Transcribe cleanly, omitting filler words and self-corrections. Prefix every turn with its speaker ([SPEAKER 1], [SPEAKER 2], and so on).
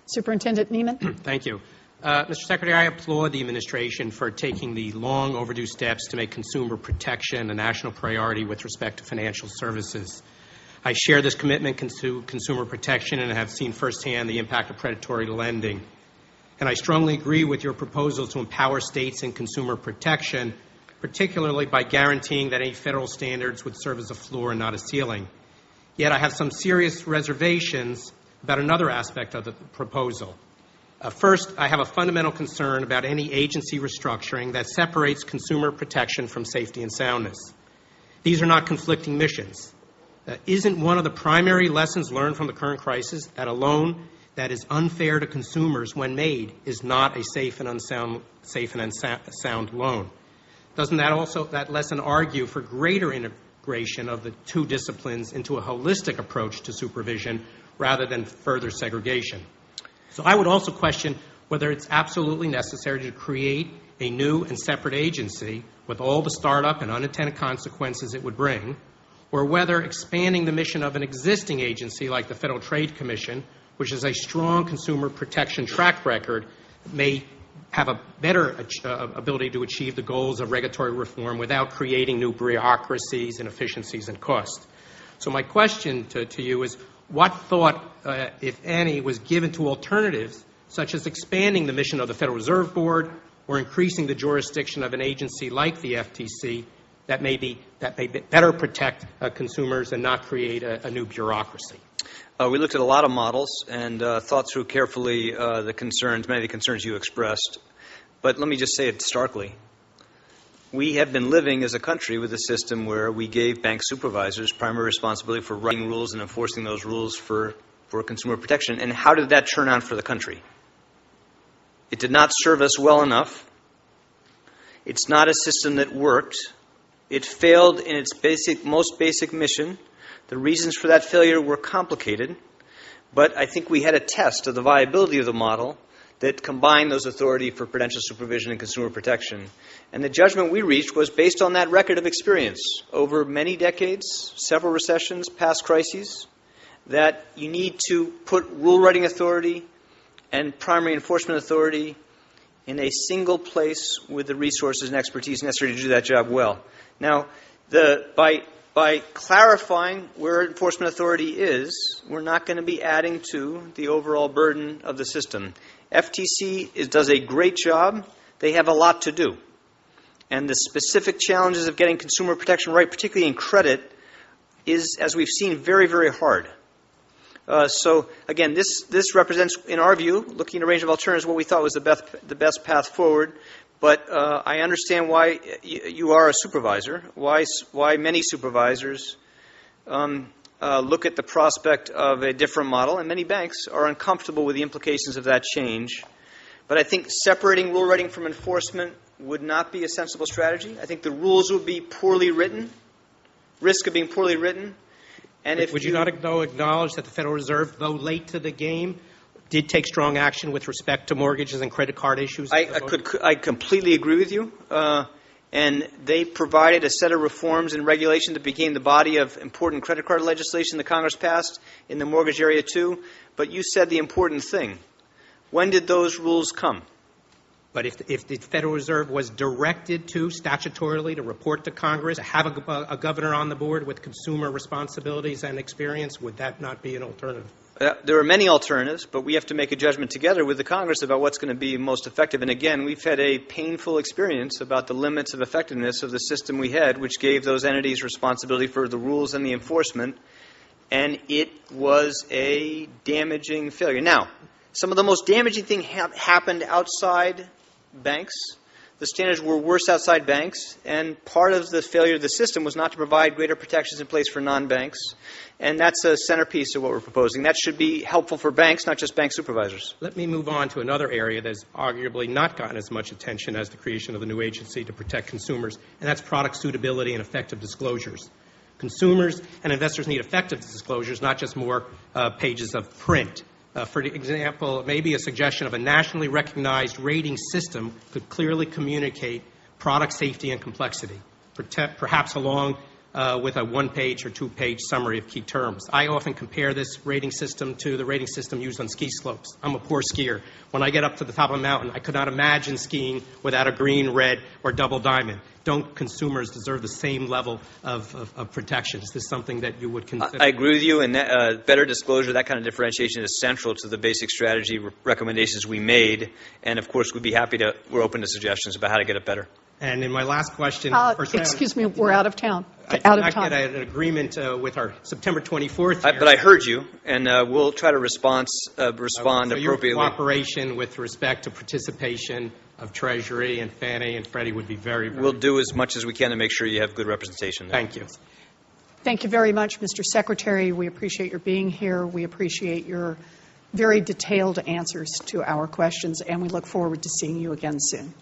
[SPEAKER 1] Superintendent Neiman.
[SPEAKER 2] Thank you. Mr. Secretary, I applaud the administration for taking the long overdue steps to make consumer protection a national priority with respect to financial services. I share this commitment to consumer protection and have seen firsthand the impact of predatory lending. And I strongly agree with your proposal to empower states in consumer protection, particularly by guaranteeing that any federal standards would serve as a floor and not a ceiling. Yet I have some serious reservations about another aspect of the proposal. First, I have a fundamental concern about any agency restructuring that separates consumer protection from safety and soundness. These are not conflicting missions. Isn't one of the primary lessons learned from the current crisis that a loan that is unfair to consumers when made is not a safe and sound loan? Doesn't that lesson argue for greater integration of the two disciplines into a holistic approach to supervision rather than further segregation? So I would also question whether it's absolutely necessary to create a new and separate agency with all the startup and unintended consequences it would bring, or whether expanding the mission of an existing agency like the Federal Trade Commission, which is a strong consumer protection track record, may have a better ability to achieve the goals of regulatory reform without creating new bureaucracies, inefficiencies, and costs. So my question to you is, what thought, if any, was given to alternatives such as expanding the mission of the Federal Reserve Board or increasing the jurisdiction of an agency like the FTC that may better protect consumers and not create a new bureaucracy?
[SPEAKER 3] We looked at a lot of models and thought through carefully many of the concerns you expressed. But let me just say it starkly. We have been living as a country with a system where we gave bank supervisors primary responsibility for writing rules and enforcing those rules for consumer protection. And how did that turn out for the country? It did not serve us well enough. It's not a system that worked. It failed in its most basic mission. The reasons for that failure were complicated, but I think we had a test of the viability of the model that combined those authority for prudential supervision and consumer protection. And the judgment we reached was based on that record of experience over many decades, several recessions, past crises, that you need to put rule writing authority and primary enforcement authority in a single place with the resources and expertise necessary to do that job well. Now, by clarifying where enforcement authority is, we're not going to be adding to the overall burden of the system. FTC does a great job. They have a lot to do. And the specific challenges of getting consumer protection right, particularly in credit, is, as we've seen, very, very hard. So, again, this represents, in our view, looking at a range of alternatives, what we thought was the best path forward. But I understand why you are a supervisor, why many supervisors look at the prospect of a different model, and many banks are uncomfortable with the implications of that change. But I think separating rule writing from enforcement would not be a sensible strategy. I think the rules would be poorly written, risk of being poorly written. And
[SPEAKER 2] would you not acknowledge that the Federal Reserve, though late to the game, did take strong action with respect to mortgages and credit card issues?
[SPEAKER 3] I completely agree with you. And they provided a set of reforms and regulation that became the body of important credit card legislation the Congress passed in the mortgage area too. But you said the important thing. When did those rules come?
[SPEAKER 2] But if the Federal Reserve was directed to statutorily to report to Congress, to have a governor on the board with consumer responsibilities and experience, would that not be an alternative?
[SPEAKER 3] There are many alternatives, but we have to make a judgment together with the Congress about what's going to be most effective. And again, we've had a painful experience about the limits of effectiveness of the system we had, which gave those entities responsibility for the rules and the enforcement, and it was a damaging failure. Now, some of the most damaging things happened outside banks. The standards were worse outside banks, and part of the failure of the system was not to provide greater protections in place for non-banks, and that's a centerpiece of what we're proposing. That should be helpful for banks, not just bank supervisors.
[SPEAKER 2] Let me move on to another area that has arguably not gotten as much attention as the creation of the new agency to protect consumers, and that's product suitability and effective disclosures. Consumers and investors need effective disclosures, not just more pages of print. For example, maybe a suggestion of a nationally recognized rating system could clearly communicate product safety and complexity, perhaps along with a one-page or two-page summary of key terms. I often compare this rating system to the rating system used on ski slopes. I'm a poor skier. When I get up to the top of a mountain, I could not imagine skiing without a green, red, or double diamond. Don't consumers deserve the same level of protection? Is this something that you would consider?
[SPEAKER 3] I agree with you, and better disclosure, that kind of differentiation is central to the basic strategy recommendations we made. And, of course, we're open to suggestions about how to get it better.
[SPEAKER 2] And in my last question...
[SPEAKER 1] excuse me, we're out of town.
[SPEAKER 2] I did not get an agreement with our September 24th hearing.
[SPEAKER 3] But I heard you, and we'll try to respond appropriately.
[SPEAKER 2] Your cooperation with respect to participation of Treasury and Fannie and Freddie would be very, very...
[SPEAKER 3] We'll do as much as we can to make sure you have good representation there.
[SPEAKER 2] Thank you.
[SPEAKER 1] Thank you very much, Mr. Secretary. We appreciate your being here. We appreciate your very detailed answers to our questions, and we look forward to seeing you again soon.